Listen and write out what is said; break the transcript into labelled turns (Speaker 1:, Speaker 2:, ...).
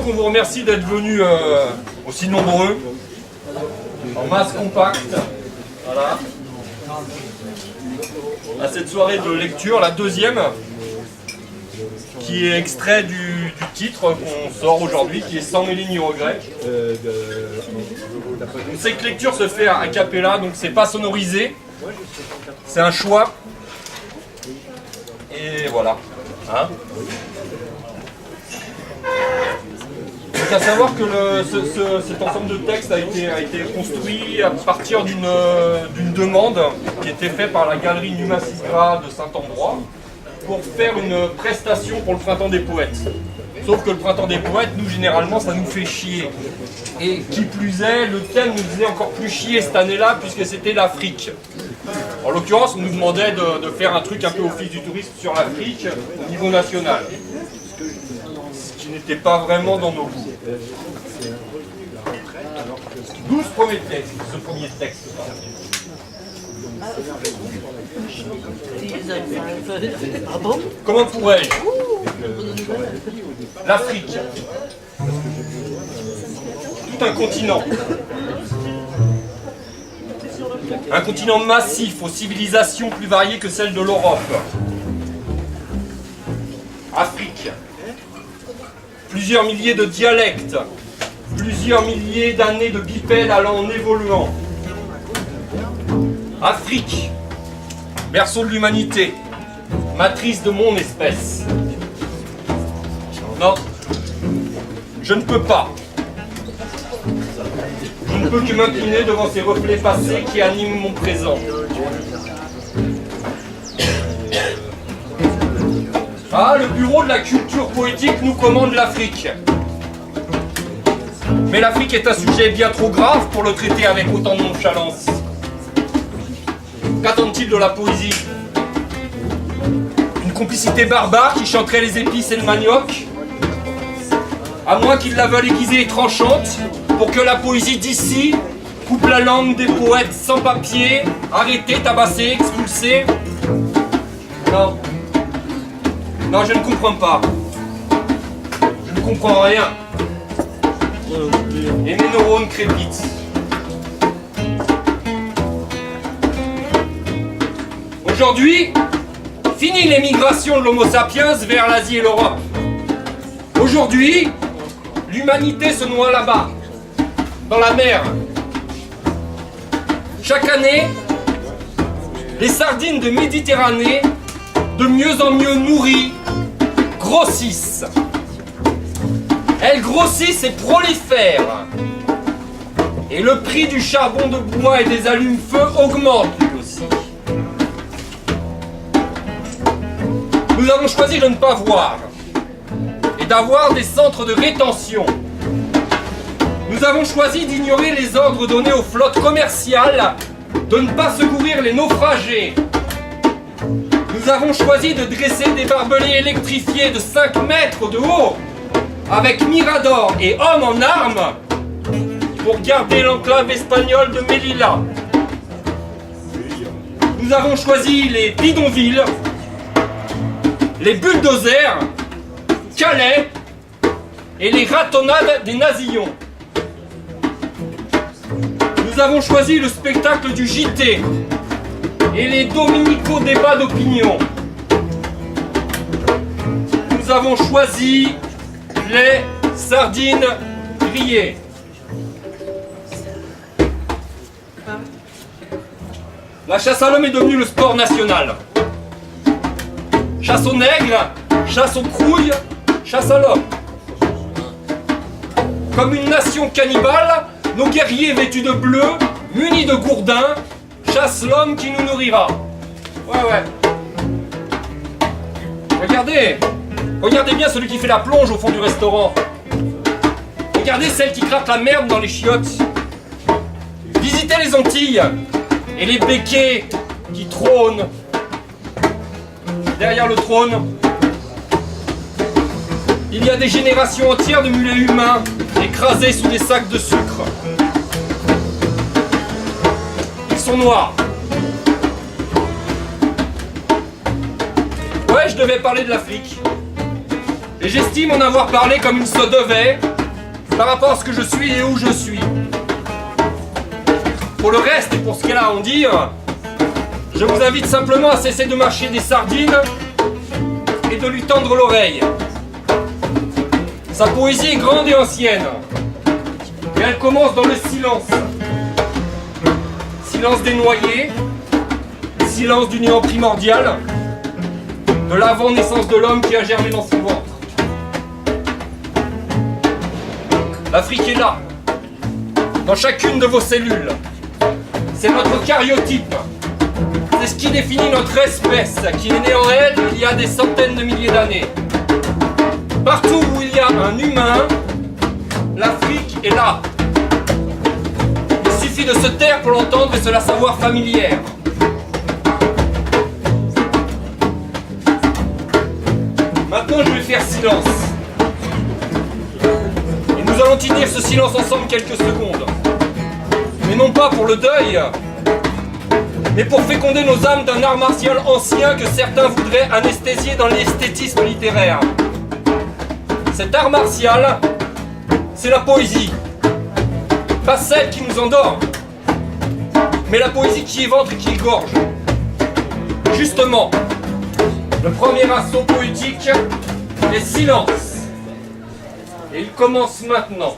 Speaker 1: on vous remercie d'être venus aussi nombreux, en masse compacte, voilà, à cette soirée de lecture, la deuxième, qui est extrait du titre qu'on sort aujourd'hui, qui est 100 000 lignes au regret. Cette lecture se fait a cappella, donc c'est pas sonorisé, c'est un choix. Et voilà. Hein, donc à savoir que cet ensemble de textes a été construit à partir d'une demande qui était faite par la galerie Numa Sigra de Saint-Ambrois pour faire une prestation pour le Printemps des Poètes. Sauf que le Printemps des Poètes, nous généralement, ça nous fait chier. Et qui plus est, le thème nous faisait encore plus chier cette année-là puisque c'était l'Afrique. En l'occurrence, on nous demandait de faire un truc un peu office du tourisme sur l'Afrique au niveau national. Ce qui n'était pas vraiment dans nos goûts. 12 premiers textes, ce premier texte. Comment pourrais-je? L'Afrique. Tout un continent. Un continent massif aux civilisations plus variées que celles de l'Europe. Afrique. Plusieurs milliers de dialectes. Plusieurs milliers d'années de bipèdes allant en évoluant. Afrique. Berceau de l'humanité. Matrice de mon espèce. Non. Je ne peux pas. Je ne peux que m'incliner devant ces reflets passés qui animent mon présent. Ah, le bureau de la culture poétique nous commande l'Afrique. Mais l'Afrique est un sujet bien trop grave pour le traiter avec autant de nonchalance. Qu'attend-il de la poésie? Une complicité barbare qui chanterait les épices et le manioc? À moins qu'il la veuille aiguisée et tranchante, pour que la poésie d'ici coupe la langue des poètes sans papier, arrêtés, tabassés, expulsés. Non. Non, je ne comprends pas. Je ne comprends rien. Et mes neurones crépitent. Aujourd'hui, fini l'émigration de l'Homo sapiens vers l'Asie et l'Europe. Aujourd'hui, l'humanité se noie là-bas, dans la mer. Chaque année, les sardines de Méditerranée, de mieux en mieux nourries, grossissent. Elles grossissent et prolifèrent. Et le prix du charbon de bois et des allumes-feu augmente lui aussi. Nous avons choisi de ne pas voir et d'avoir des centres de rétention. Nous avons choisi d'ignorer les ordres donnés aux flottes commerciales de ne pas secourir les naufragés. Nous avons choisi de dresser des barbelés électrifiés de 5 mètres de haut avec miradors et hommes en armes pour garder l'enclave espagnole de Melilla. Nous avons choisi les bidonvilles, les bulldozers, Calais et les ratonnades des nasillons. Nous avons choisi le spectacle du JT et les dominicaux débats d'opinion. Nous avons choisi les sardines grillées. La chasse à l'homme est devenue le sport national. Chasse aux nègres, chasse aux crouilles, chasse à l'homme. Comme une nation cannibale, nos guerriers vêtus de bleu, munis de gourdins, chassent l'homme qui nous nourrira. Ouais. Regardez bien celui qui fait la plonge au fond du restaurant. Regardez celle qui gratte la merde dans les chiottes. Visitez les Antilles et les béquets qui trônent derrière le trône. Il y a des générations entières de mulets humains écrasés sous des sacs de sucre. Ils sont noirs. Ouais, je devais parler de l'Afrique. Et j'estime en avoir parlé comme il se devait, par rapport à ce que je suis et où je suis. Pour le reste et pour ce qu'elle a à en dire, je vous invite simplement à cesser de mâcher des sardines et de lui tendre l'oreille. Sa poésie est grande et ancienne. Et elle commence dans le silence. Silence des noyés, silence du néant primordial, de l'avant-naissance de l'homme qui a germé dans son ventre. L'Afrique est là, dans chacune de vos cellules. C'est notre cariotype. C'est ce qui définit notre espèce, qui est née en elle il y a des centaines de milliers d'années. Partout où il y a un humain, l'Afrique est là. Il suffit de se taire pour l'entendre et se la savoir familière. Maintenant, je vais faire silence. Et nous allons tenir ce silence ensemble quelques secondes. Mais non pas pour le deuil, mais pour féconder nos âmes d'un art martial ancien que certains voudraient anesthésier dans l'esthétisme littéraire. Cet art martial, c'est la poésie. Pas celle qui nous endort, mais la poésie qui évente et qui égorge. Justement, le premier assaut poétique est silence. Et il commence maintenant.